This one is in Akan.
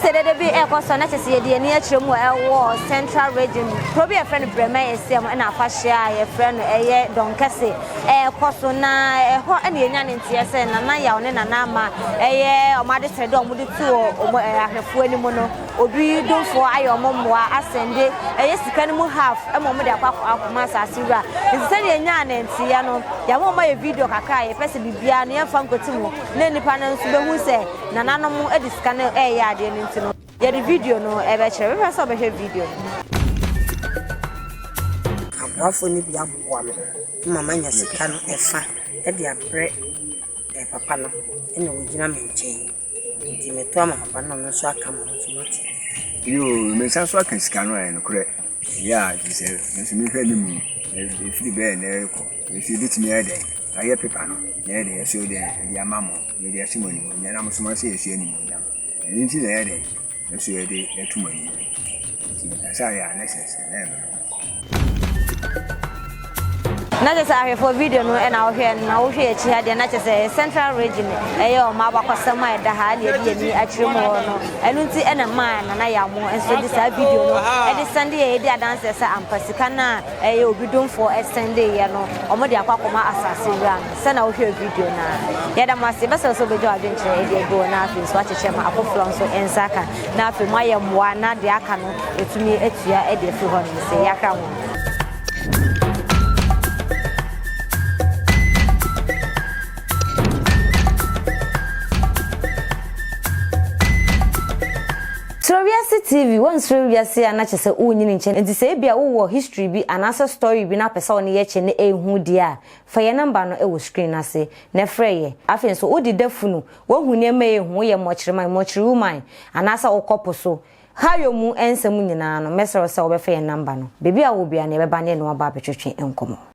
said that be a cost on necessary the nature war central region. Probably a friend of Bremen is some and a fascia, a friend a don Cassie, a costona, a hot and yan in TSN, and Naya and Nama, a mother said, don't do two or a full mono, or be do for I or Momoa, ascend it, a yes, can move half a moment of Massa Sira. Instead of Yan and Siano, Yamoma video Kakai, a person be beyond near Funko, Nenny Panels, who say, Nanano, a discanner, a yard in. Yeah, the video no ever share. We saw the video. I'm often be a woman. Mamma, yes, cannot efa. That they are bread, a papa, and the original chain. The metoma, papa, so I come on. You may sound so I can scan and correct. Yeah, he said, if you heard me, if you bear an if you did me a day, I hear Pepano, there they are so there, the mamma, the testimony, and I'm so much as any of them. And into the day. So you did too many. Sorry, necessary. Not as I have for video no and out here now here she had the central region. Ayo Mabaka Sama the Hali actually more and until and a man and I am more and so this video no and this Sunday they dancers and Pasicana ayo be done for a Sunday or Modia Pakoma assassin ram. Send out here video now. Yada must also be doing they go now is what a chairman of Flonso and Saka. Now for my Mwana the Akano, it's me it's your Eddie Fuhon, say Yakam. SuroWiase TV one SuroWiase anache se onyin nche enti se bia wo history bi anasa story bi na pesa one ye che ne ehu dia fa ye number no e wo screen ase na freye afen so odi dafunu wo hu ne ma ehu ye mochiri woman anasa okopo so hayo mu ensem nyina no mesero se wo be fa ye number no bebi a wo bia ne be ba ne no aba betwetwe enkomo.